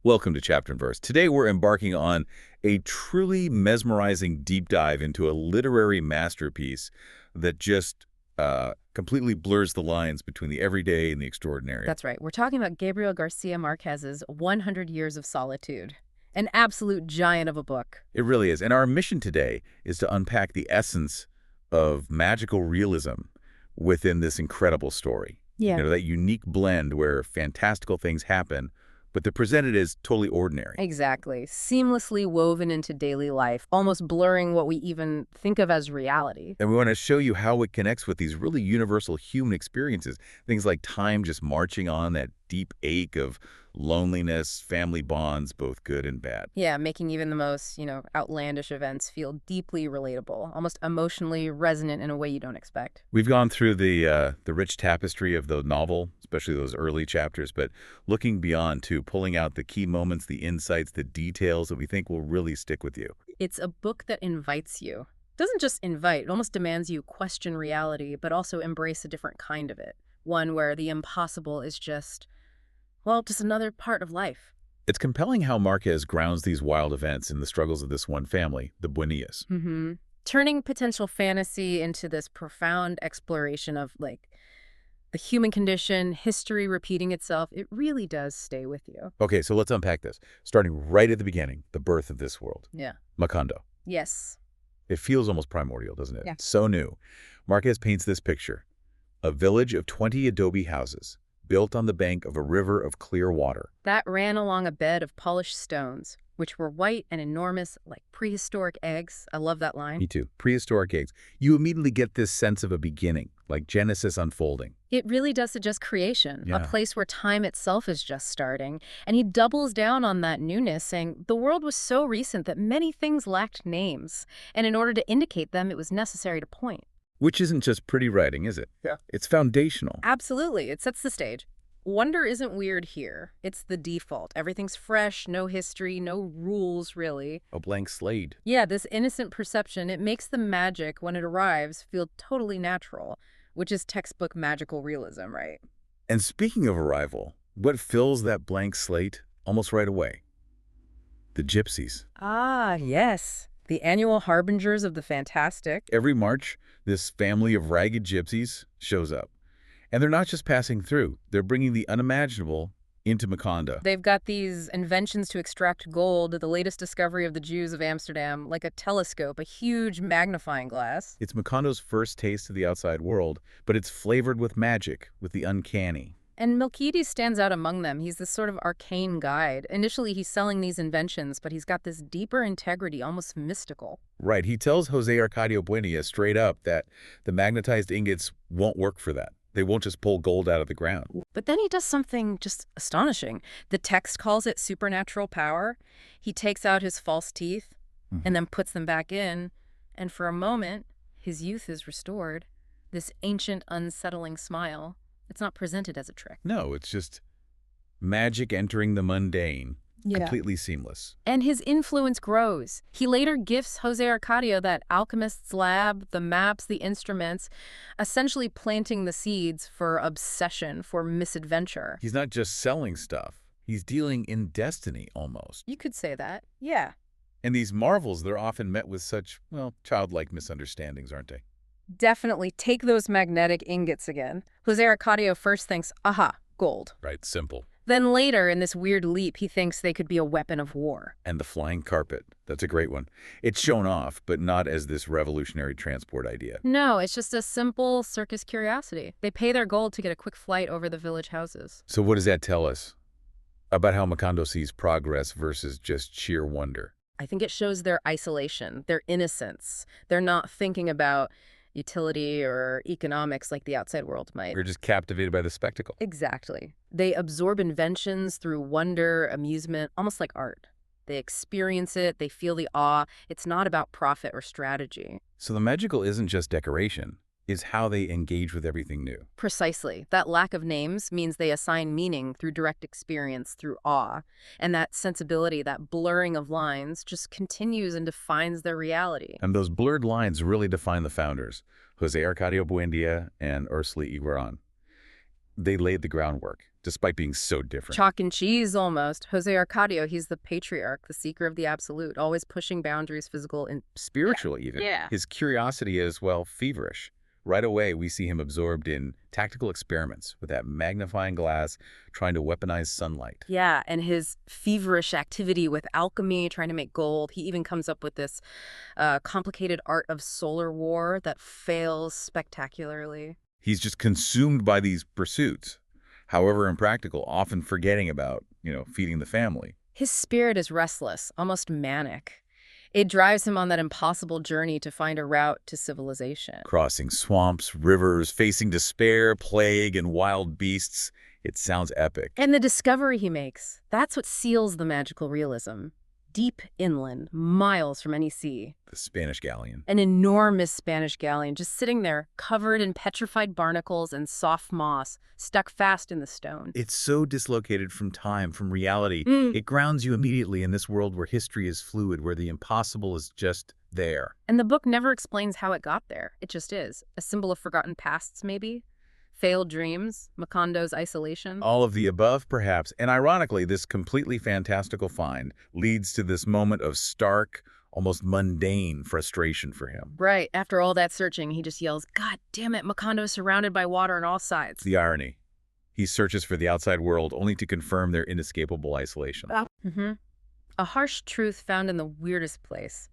Welcome to Chapter and Verse. Today we're embarking on a truly mesmerizing deep dive into a literary masterpiece that just completely blurs the lines between the everyday and the extraordinary. That's right. We're talking about Gabriel García Márquez's 100 Years of Solitude. An absolute giant of a book. It really is. And our mission today is to unpack the essence of magical realism within this incredible story. Yeah. You know, that unique blend where fantastical things happen, but they're presented as totally ordinary. Exactly. Seamlessly woven into daily life, almost blurring what we even think of as reality. And we want to show you how it connects with these really universal human experiences. Things like time just marching on, that deep ache of loneliness, family bonds, both good and bad. Yeah, making even the most, outlandish events feel deeply relatable, almost emotionally resonant in a way you don't expect. We've gone through the rich tapestry of the novel, especially those early chapters, but looking beyond to pulling out the key moments, the insights, the details that we think will really stick with you. It's a book that invites you. Doesn't just invite, it almost demands you question reality, but also embrace a different kind of it. One where the impossible is just another part of life. It's compelling how Márquez grounds these wild events in the struggles of this one family, the Buendías. Turning potential fantasy into this profound exploration of, the human condition, history repeating itself. It really does stay with you. Okay, so let's unpack this. Starting right at the beginning, the birth of this world. Yeah. Macondo. Yes. It feels almost primordial, doesn't it? Yeah. So new. Márquez paints this picture. A village of 20 adobe houses, built on the bank of a river of clear water. That ran along a bed of polished stones, which were white and enormous, like prehistoric eggs. I love that line. Me too. Prehistoric eggs. You immediately get this sense of a beginning, like Genesis unfolding. It really does suggest creation, Yeah. a place where time itself is just starting. And he doubles down on that newness, saying the world was so recent that many things lacked names. And in order to indicate them, it was necessary to point. Which isn't just pretty writing, is it? Yeah. It's foundational. Absolutely. It sets the stage. Wonder isn't weird here. It's the default. Everything's fresh, no history, no rules, really. A blank slate. Yeah, this innocent perception, it makes the magic, when it arrives, feel totally natural, which is textbook magical realism, right? And speaking of arrival, what fills that blank slate almost right away? The gypsies. Ah, yes. The annual harbingers of the fantastic. Every March, this family of ragged gypsies shows up. And they're not just passing through. They're bringing the unimaginable into Macondo. They've got these inventions to extract gold, the latest discovery of the Jews of Amsterdam, like a telescope, a huge magnifying glass. It's Macondo's first taste of the outside world, but it's flavored with magic, with the uncanny. And Milkiades stands out among them. He's this sort of arcane guide. Initially, he's selling these inventions, but he's got this deeper integrity, almost mystical. Right. He tells José Arcadio Buendía straight up that the magnetized ingots won't work for that. They won't just pull gold out of the ground. But then he does something just astonishing. The text calls it supernatural power. He takes out his false teeth and then puts them back in. And for a moment, his youth is restored. This ancient, unsettling smile. It's not presented as a trick. No, it's just magic entering the mundane. Yeah. Completely seamless. And his influence grows. He later gifts José Arcadio that alchemist's lab, the maps, the instruments, essentially planting the seeds for obsession, for misadventure. He's not just selling stuff. He's dealing in destiny, almost. You could say that. Yeah. And these marvels, they're often met with such, childlike misunderstandings, aren't they? Definitely take those magnetic ingots again. José Arcadio first thinks, aha, gold. Right, simple. Then later, in this weird leap, he thinks they could be a weapon of war. And the flying carpet. That's a great one. It's shown off, but not as this revolutionary transport idea. No, it's just a simple circus curiosity. They pay their gold to get a quick flight over the village houses. So what does that tell us about how Macondo sees progress versus just sheer wonder? I think it shows their isolation, their innocence. They're not thinking about utility or economics like the outside world might. We're just captivated by the spectacle. Exactly. They absorb inventions through wonder, amusement, almost like art. They experience it, they feel the awe. It's not about profit or strategy. So the magical isn't just decoration, it's how they engage with everything new. Precisely. That lack of names means they assign meaning through direct experience, through awe. And that sensibility, that blurring of lines, just continues and defines their reality. And those blurred lines really define the founders, José Arcadio Buendía and Ursula Iguarán. They laid the groundwork. despite being so different. Chalk and cheese, almost. Jose Arcadio, he's the patriarch, the seeker of the absolute, always pushing boundaries, physical and Spiritual, even. Yeah. His curiosity is, well, feverish. Right away, we see him absorbed in tactical experiments with that magnifying glass, trying to weaponize sunlight. Yeah, and his feverish activity with alchemy, trying to make gold. He even comes up with this complicated art of solar war that fails spectacularly. He's just consumed by these pursuits, however impractical, often forgetting about, feeding the family. His spirit is restless, almost manic. It drives him on that impossible journey to find a route to civilization. Crossing swamps, rivers, facing despair, plague, and wild beasts. It sounds epic. And the discovery he makes, that's what seals the magical realism. Deep inland, miles from any sea. The Spanish galleon. An enormous Spanish galleon just sitting there, covered in petrified barnacles and soft moss, stuck fast in the stone. It's so dislocated from time, from reality. It grounds you immediately in this world where history is fluid, where the impossible is just there. And the book never explains how it got there. It just is. A symbol of forgotten pasts, maybe? Failed dreams, Macondo's isolation. All of the above, perhaps. And ironically, this completely fantastical find leads to this moment of stark, almost mundane frustration for him. Right. After all that searching, he just yells, "God damn it, Macondo is surrounded by water on all sides." The irony. He searches for the outside world only to confirm their inescapable isolation. A harsh truth found in the weirdest place.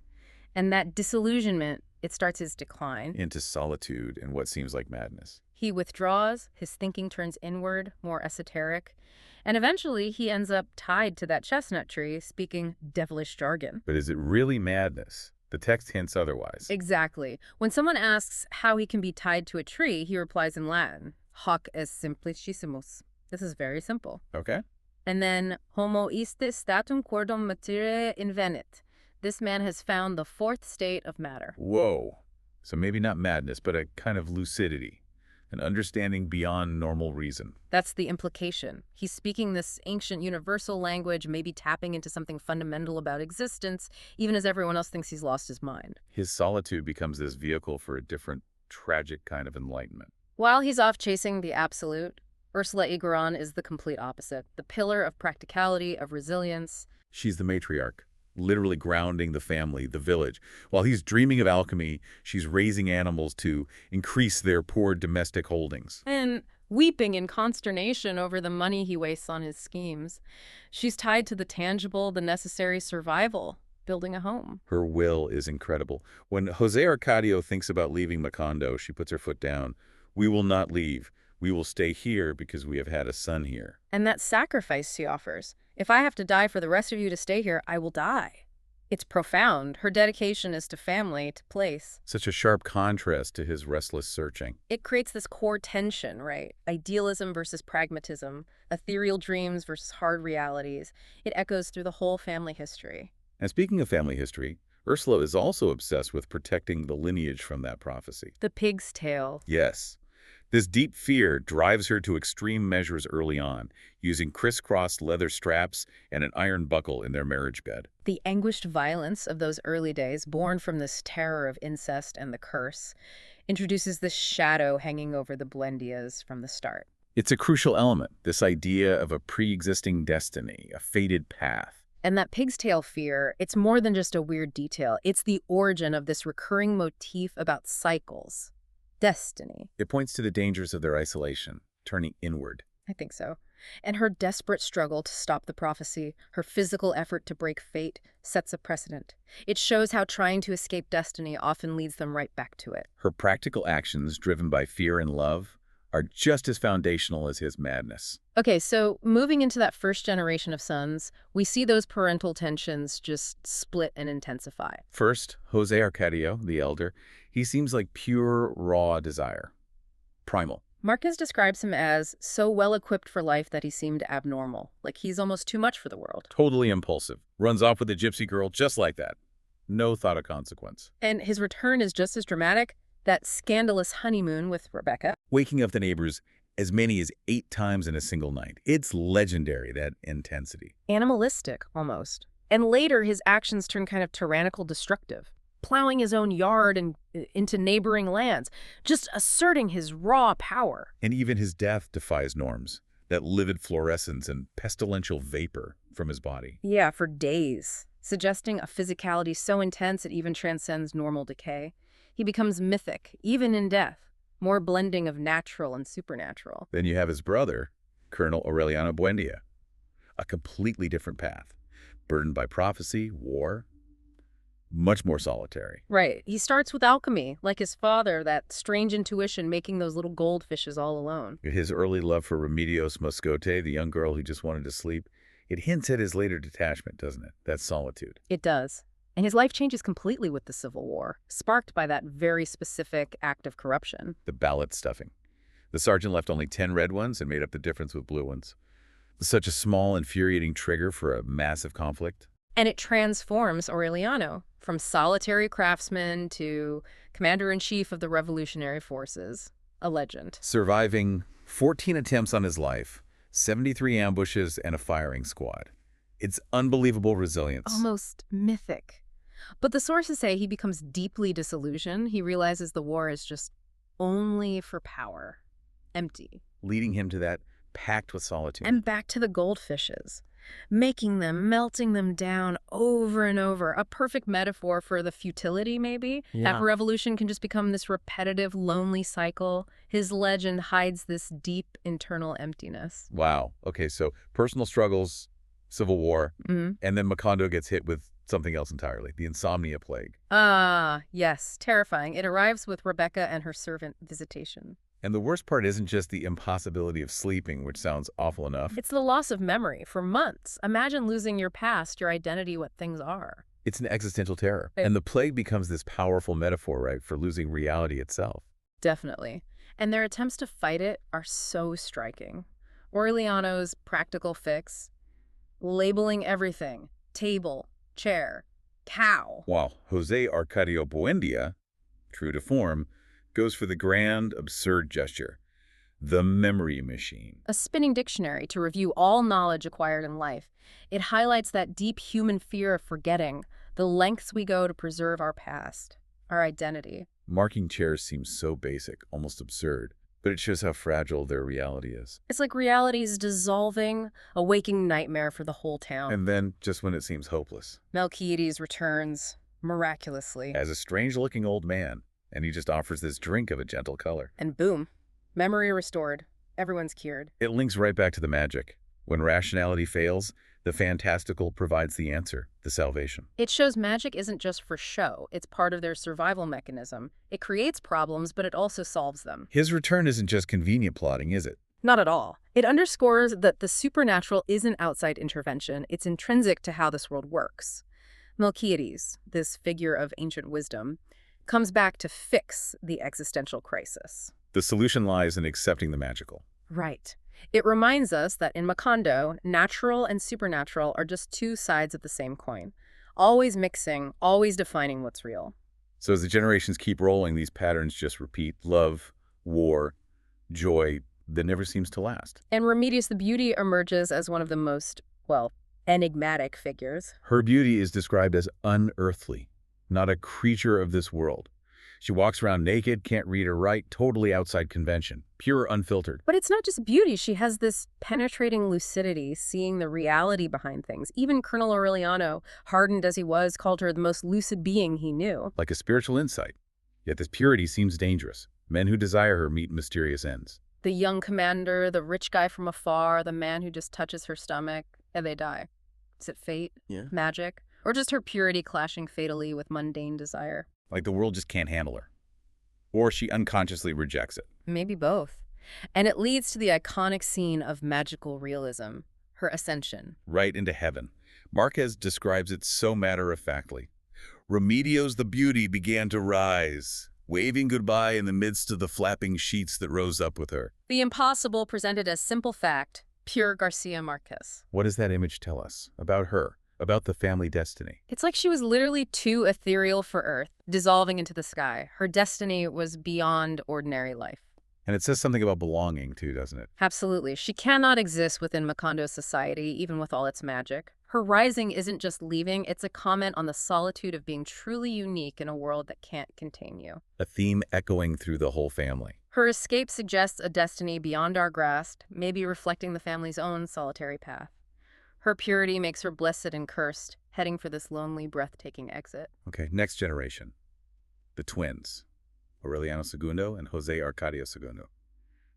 And that disillusionment, it starts his decline. Into solitude and what seems like madness. He withdraws, his thinking turns inward, more esoteric, and eventually he ends up tied to that chestnut tree, speaking devilish jargon. But is it really madness? The text hints otherwise. Exactly. When someone asks how he can be tied to a tree, he replies in Latin, hoc est simplicissimus. This is very simple. Okay. And then, homo iste statum quordum materiae invenit. This man has found the fourth state of matter. Whoa. So maybe not madness, but a kind of lucidity. An understanding beyond normal reason. That's the implication. He's speaking this ancient universal language, maybe tapping into something fundamental about existence, even as everyone else thinks he's lost his mind. His solitude becomes this vehicle for a different, tragic kind of enlightenment. While he's off chasing the absolute, Ursula Iguarán is the complete opposite. The pillar of practicality, of resilience. She's the matriarch, literally grounding the family, the village. While he's dreaming of alchemy, she's raising animals to increase their poor domestic holdings. And weeping in consternation over the money he wastes on his schemes. She's tied to the tangible, the necessary survival, building a home. Her will is incredible. When Jose Arcadio thinks about leaving Macondo, she puts her foot down. We will not leave. We will stay here because we have had a son here. And that sacrifice she offers. If I have to die for the rest of you to stay here, I will die. It's profound. Her dedication is to family, to place. Such a sharp contrast to his restless searching. It creates this core tension, right? Idealism versus pragmatism, ethereal dreams versus hard realities. It echoes through the whole family history. And speaking of family history, Ursula is also obsessed with protecting the lineage from that prophecy. The pig's tail. Yes. This deep fear drives her to extreme measures early on, using crisscrossed leather straps and an iron buckle in their marriage bed. The anguished violence of those early days, born from this terror of incest and the curse, introduces this shadow hanging over the Buendias from the start. It's a crucial element, this idea of a pre-existing destiny, a fated path. And that pig's tail fear, it's more than just a weird detail. It's the origin of this recurring motif about cycles. Destiny. It points to the dangers of their isolation, turning inward. I think so. And her desperate struggle to stop the prophecy, her physical effort to break fate, sets a precedent. It shows how trying to escape destiny often leads them right back to it. Her practical actions, driven by fear and love, are just as foundational as his madness. Okay, so moving into that first generation of sons, we see those parental tensions just split and intensify. First, Jose Arcadio, the elder, he seems like pure, raw desire. Primal. Márquez describes him as so well-equipped for life that he seemed abnormal, like he's almost too much for the world. Totally impulsive. Runs off with a gypsy girl just like that. No thought of consequence. And his return is just as dramatic. That scandalous honeymoon with Rebecca. Waking up the neighbors as many as 8 times in a single night. It's legendary, that intensity. Animalistic, almost. And later, his actions turn kind of tyrannical destructive. Plowing his own yard and into neighboring lands. Just asserting his raw power. And even his death defies norms. that livid fluorescence and pestilential vapor from his body. Yeah, for days, suggesting a physicality so intense it even transcends normal decay. He becomes mythic, even in death, more blending of natural and supernatural. Then you have his brother, Colonel Aureliano Buendía, a completely different path, burdened by prophecy, war, much more solitary. Right. He starts with alchemy, like his father, that strange intuition making those little goldfishes all alone. His early love for Remedios Moscote, the young girl who just wanted to sleep, it hints at his later detachment, doesn't it? That solitude. It does. And his life changes completely with the Civil War, sparked by that very specific act of corruption. The ballot stuffing. The sergeant left only 10 red ones and made up the difference with blue ones. Such a small, infuriating trigger for a massive conflict. And it transforms Aureliano from solitary craftsman to commander-in-chief of the revolutionary forces, a legend. Surviving 14 attempts on his life, 73 ambushes, and a firing squad. It's unbelievable resilience. Almost mythic. But the sources say he becomes deeply disillusioned. He realizes the war is just only for power. Empty. Leading him to that pact with solitude. And back to the goldfishes. Making them, melting them down over and over. A perfect metaphor for the futility, maybe? Yeah. That revolution can just become this repetitive, lonely cycle. His legend hides this deep internal emptiness. Wow. Okay, so personal struggles, civil war, and then Macondo gets hit with something else entirely, the insomnia plague. Ah, yes, terrifying. It arrives with Rebecca and her servant visitation. And the worst part isn't just the impossibility of sleeping, which sounds awful enough. It's the loss of memory for months. Imagine losing your past, your identity, what things are. It's an existential terror. And the plague becomes this powerful metaphor, right, for losing reality itself. Definitely. And their attempts to fight it are so striking. Aureliano's practical fix, labeling everything, table, chair, cow. While Jose Arcadio Buendia, true to form, goes for the grand, absurd gesture, the memory machine. A spinning dictionary to review all knowledge acquired in life. It highlights that deep human fear of forgetting, the lengths we go to preserve our past, our identity. Marking chairs seems so basic, almost absurd, but it shows how fragile their reality is. It's like reality's dissolving, a waking nightmare for the whole town. And then, just when it seems hopeless, Melquiades returns, miraculously. as a strange-looking old man, and he just offers this drink of a gentle color. And boom, memory restored. Everyone's cured. It links right back to the magic. When rationality fails, the fantastical provides the answer, the salvation. It shows magic isn't just for show. It's part of their survival mechanism. It creates problems, but it also solves them. His return isn't just convenient plotting, is it? Not at all. It underscores that the supernatural isn't outside intervention. It's intrinsic to how this world works. Melquiades, this figure of ancient wisdom, comes back to fix the existential crisis. The solution lies in accepting the magical. Right. It reminds us that in Macondo, natural and supernatural are just two sides of the same coin, always mixing, always defining what's real. So as the generations keep rolling, these patterns just repeat. Love, war, joy, that never seems to last. And Remedios the Beauty emerges as one of the most, well, enigmatic figures. Her beauty is described as unearthly, not a creature of this world. She walks around naked, can't read or write, totally outside convention, pure, unfiltered. But it's not just beauty. She has this penetrating lucidity, seeing the reality behind things. Even Colonel Aureliano, hardened as he was, called her the most lucid being he knew. Like a spiritual insight. Yet this purity seems dangerous. Men who desire her meet mysterious ends. The young commander, the rich guy from afar, the man who just touches her stomach, and they die. Is it fate? Yeah. Magic? Or just her purity clashing fatally with mundane desire? Like the world just can't handle her. Or she unconsciously rejects it. Maybe both. And it leads to the iconic scene of magical realism, her ascension. Right into heaven. Márquez describes it so matter-of-factly. Remedios the beauty began to rise, waving goodbye in the midst of the flapping sheets that rose up with her. The impossible presented as simple fact, pure García Márquez. What does that image tell us about her, about the family destiny? It's like she was literally too ethereal for Earth, dissolving into the sky. Her destiny was beyond ordinary life. And it says something about belonging, too, doesn't it? Absolutely. She cannot exist within Macondo's society, even with all its magic. Her rising isn't just leaving, it's a comment on the solitude of being truly unique in a world that can't contain you. A theme echoing through the whole family. Her escape suggests a destiny beyond our grasp, maybe reflecting the family's own solitary path. Her purity makes her blessed and cursed, heading for this lonely, breathtaking exit. Okay, next generation. The twins, Aureliano Segundo and Jose Arcadio Segundo.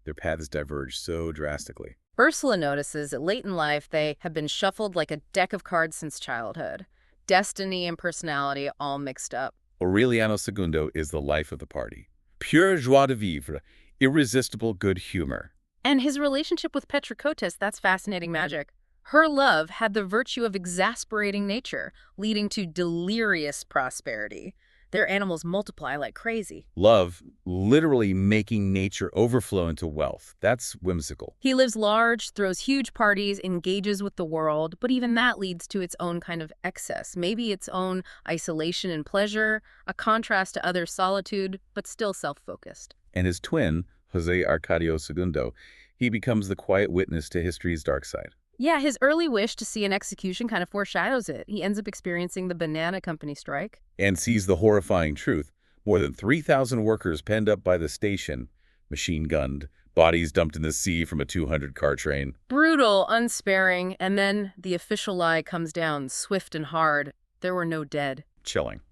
Their paths diverge so drastically. Ursula notices that late in life they have been shuffled like a deck of cards since childhood. Destiny and personality all mixed up. Aureliano Segundo is the life of the party. Pure joie de vivre, irresistible good humor. And his relationship with Petricotis, that's fascinating magic. Her love had the virtue of exasperating nature, leading to delirious prosperity. Their animals multiply like crazy. Love, literally making nature overflow into wealth. That's whimsical. He lives large, throws huge parties, engages with the world, but even that leads to its own kind of excess, maybe its own isolation and pleasure, a contrast to other solitude, but still self-focused. And his twin, Jose Arcadio Segundo, he becomes the quiet witness to history's dark side. Yeah, his early wish to see an execution kind of foreshadows it. He ends up experiencing the banana company strike. And sees the horrifying truth. More than 3,000 workers penned up by the station, machine-gunned, bodies dumped in the sea from a 200-car train. Brutal, unsparing, and then the official lie comes down, swift and hard. There were no dead. Chilling.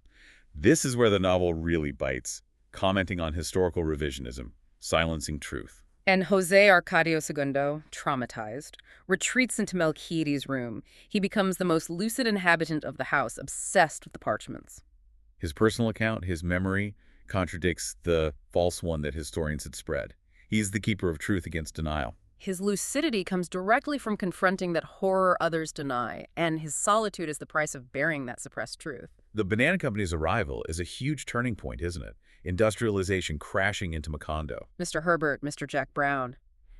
This is where the novel really bites, commenting on historical revisionism, silencing truth. And Jose Arcadio Segundo, traumatized, retreats into Melchides' room. He becomes the most lucid inhabitant of the house, obsessed with the parchments. His personal account, his memory, contradicts the false one that historians had spread. He's the keeper of truth against denial. His lucidity comes directly from confronting that horror others deny, and his solitude is the price of bearing that suppressed truth. The banana company's arrival is a huge turning point, isn't it? Industrialization crashing into Macondo. Mr. Herbert, Mr. Jack Brown.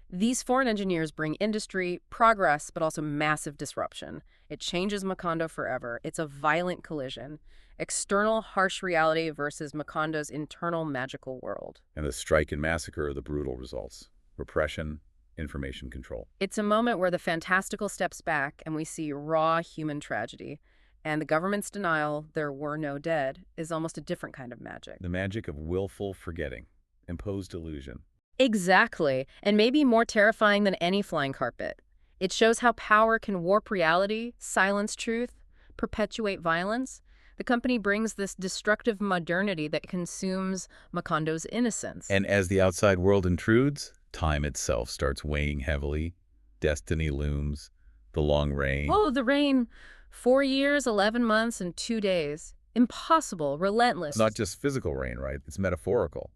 These foreign engineers bring industry, progress, but also massive disruption. It changes Macondo forever. It's a violent collision. External, harsh reality versus Macondo's internal, magical world. And the strike and massacre are the brutal results. Repression, information control. It's a moment where the fantastical steps back and we see raw human tragedy. And the government's denial, there were no dead, is almost a different kind of magic. The magic of willful forgetting, imposed illusion. Exactly, and maybe more terrifying than any flying carpet. It shows how power can warp reality, silence truth, perpetuate violence. The company brings this destructive modernity that consumes Macondo's innocence. And as the outside world intrudes, time itself starts weighing heavily. Destiny looms. The long rain. Oh, the rain. 4 years, 11 months, and 2 days. Impossible, relentless. Not just physical rain, right? It's metaphorical.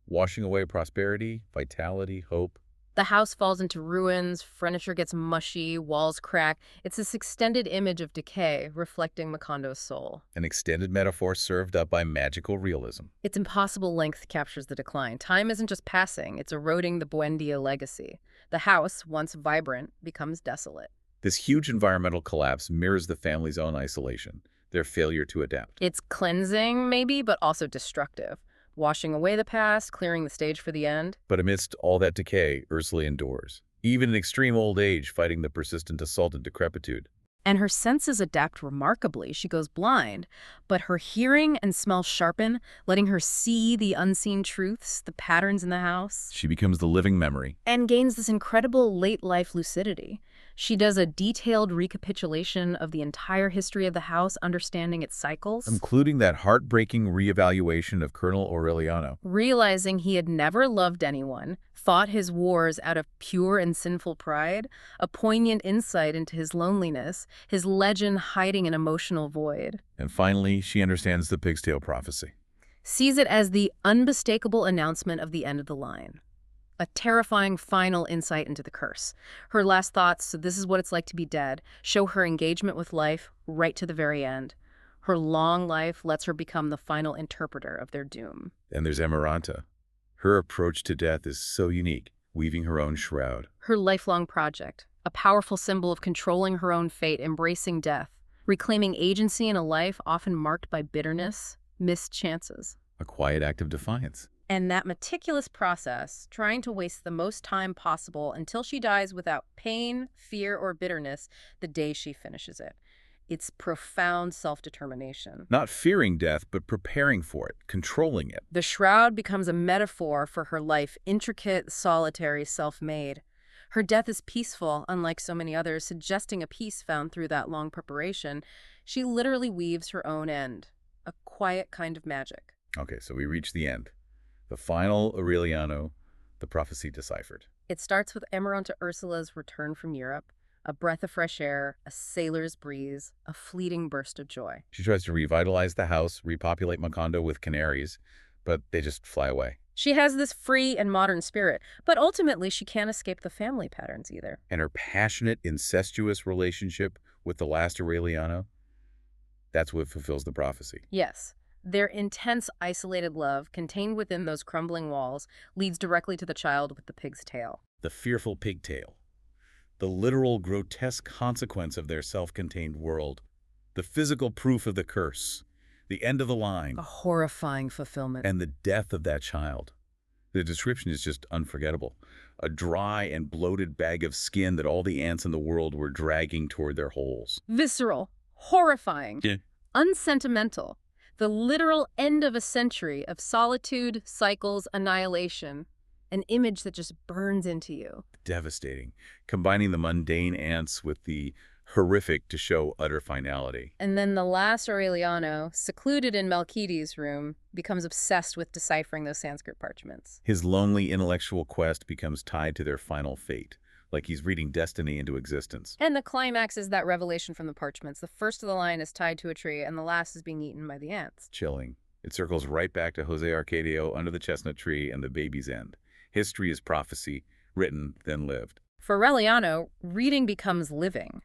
Washing away prosperity, vitality, hope. The house falls into ruins, furniture gets mushy, walls crack. It's this extended image of decay, reflecting Macondo's soul. An extended metaphor served up by magical realism. Its impossible length captures the decline. Time isn't just passing, it's eroding the Buendía legacy. The house, once vibrant, becomes desolate. This huge environmental collapse mirrors the family's own isolation, their failure to adapt. It's cleansing, maybe, but also destructive. Washing away the past, clearing the stage for the end. But amidst all that decay, Ursula endures, even in extreme old age, fighting the persistent assault and decrepitude. And her senses adapt remarkably. She goes blind, but her hearing and smell sharpen, letting her see the unseen truths, the patterns in the house. She becomes the living memory. And gains this incredible late-life lucidity. She does a detailed recapitulation of the entire history of the house, understanding its cycles. Including that heartbreaking reevaluation of Colonel Aureliano. Realizing he had never loved anyone, fought his wars out of pure and sinful pride, a poignant insight into his loneliness, his legend hiding an emotional void. And finally, she understands the pig's tail prophecy. Sees it as the unmistakable announcement of the end of the line. A terrifying final insight into the curse. Her last thoughts, so this is what it's like to be dead, show her engagement with life right to the very end. Her long life lets her become the final interpreter of their doom. And there's Emeranta. Her approach to death is so unique, weaving her own shroud. Her lifelong project, a powerful symbol of controlling her own fate, embracing death, reclaiming agency in a life often marked by bitterness, missed chances. A quiet act of defiance. And that meticulous process, trying to waste the most time possible until she dies without pain, fear, or bitterness the day she finishes it. It's profound self-determination. Not fearing death, but preparing for it, controlling it. The shroud becomes a metaphor for her life, intricate, solitary, self-made. Her death is peaceful, unlike so many others, suggesting a peace found through that long preparation. She literally weaves her own end, a quiet kind of magic. Okay, so we reach the end. The final Aureliano, the prophecy deciphered. It starts with Amaranta Ursula's return from Europe, a breath of fresh air, a sailor's breeze, a fleeting burst of joy. She tries to revitalize the house, repopulate Macondo with canaries, but they just fly away. She has this free and modern spirit, but ultimately she can't escape the family patterns either. And her passionate, incestuous relationship with the last Aureliano, that's what fulfills the prophecy. Yes. Their intense, isolated love, contained within those crumbling walls, leads directly to the child with the pig's tail. The fearful pigtail. The literal, grotesque consequence of their self-contained world. The physical proof of the curse. The end of the line. A horrifying fulfillment. And the death of that child. The description is just unforgettable. A dry and bloated bag of skin that all the ants in the world were dragging toward their holes. Visceral. Horrifying. Yeah. Unsentimental. The literal end of a century of solitude, cycles, annihilation. An image that just burns into you. Devastating. Combining the mundane ants with the horrific to show utter finality. And then the last Aureliano, secluded in Melchides' room, becomes obsessed with deciphering those Sanskrit parchments. His lonely intellectual quest becomes tied to their final fate, like he's reading destiny into existence. And the climax is that revelation from the parchments. The first of the line is tied to a tree, and the last is being eaten by the ants. Chilling. It circles right back to Jose Arcadio under the chestnut tree and the baby's end. History is prophecy, written, then lived. For Aureliano, reading becomes living.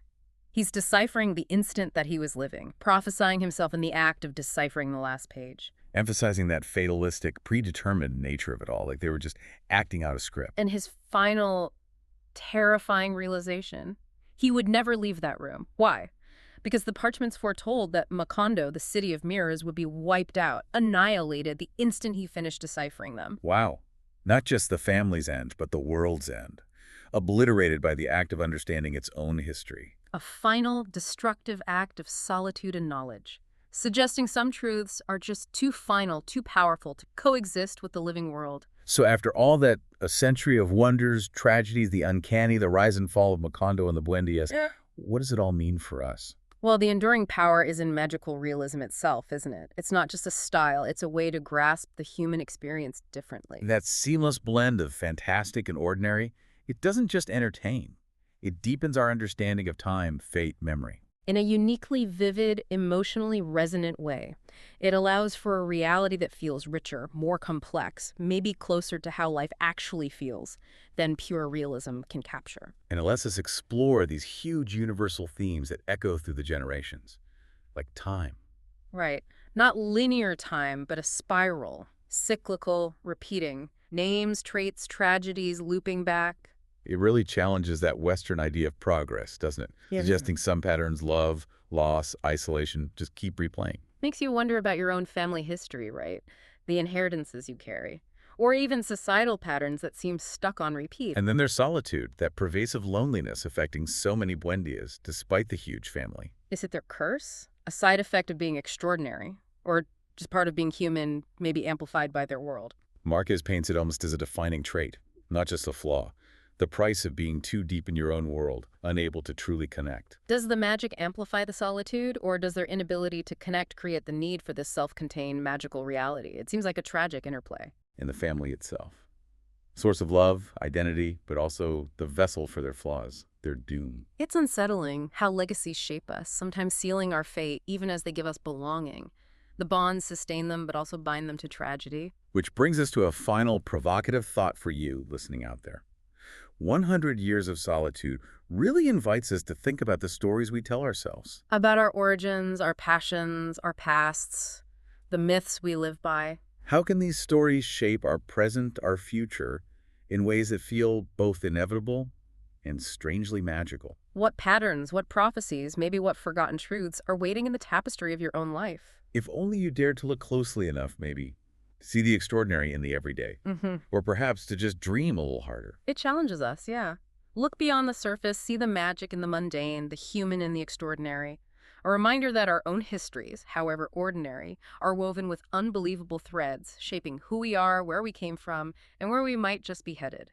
He's deciphering the instant that he was living, prophesying himself in the act of deciphering the last page. Emphasizing that fatalistic, predetermined nature of it all, like they were just acting out a script. And his final terrifying realization, he would never leave that room. Why? Because the parchments foretold that Macondo, the city of mirrors, would be wiped out, annihilated the instant he finished deciphering them. Wow. Not just the family's end, but the world's end. Obliterated by the act of understanding its own history. A final, destructive act of solitude and knowledge, suggesting some truths are just too final, too powerful to coexist with the living world. So after all that, a century of wonders, tragedies, the uncanny, the rise and fall of Macondo and the Buendias, what does it all mean for us? Well, the enduring power is in magical realism itself, isn't it? It's not just a style, it's a way to grasp the human experience differently. That seamless blend of fantastic and ordinary, it doesn't just entertain. It deepens our understanding of time, fate, memory. In a uniquely vivid, emotionally resonant way. It allows for a reality that feels richer, more complex, maybe closer to how life actually feels than pure realism can capture. And it lets us explore these huge universal themes that echo through the generations, like time. Right. Not linear time, but a spiral, cyclical, repeating. Names, traits, tragedies, looping back. It really challenges that Western idea of progress, doesn't it? Yeah. Suggesting some patterns, love, loss, isolation, just keep replaying. Makes you wonder about your own family history, right? The inheritances you carry. Or even societal patterns that seem stuck on repeat. And then there's solitude, that pervasive loneliness affecting so many Buendias, despite the huge family. Is it their curse? A side effect of being extraordinary? Or just part of being human, maybe amplified by their world? Márquez paints it almost as a defining trait, not just a flaw. The price of being too deep in your own world, unable to truly connect. Does the magic amplify the solitude, or does their inability to connect create the need for this self-contained magical reality? It seems like a tragic interplay. In the family itself. Source of love, identity, but also the vessel for their flaws, their doom. It's unsettling how legacies shape us, sometimes sealing our fate even as they give us belonging. The bonds sustain them, but also bind them to tragedy. Which brings us to a final provocative thought for you listening out there. 100 years of solitude really invites us to think about the stories we tell ourselves. About our origins, our passions, our pasts, the myths we live by. How can these stories shape our present, our future, in ways that feel both inevitable and strangely magical? What patterns, what prophecies, maybe what forgotten truths are waiting in the tapestry of your own life? If only you dared to look closely enough, maybe. See the extraordinary in the everyday. Or perhaps to just dream a little harder. It challenges us, yeah. Look beyond the surface, see the magic in the mundane, the human in the extraordinary. A reminder that our own histories, however ordinary, are woven with unbelievable threads, shaping who we are, where we came from, and where we might just be headed.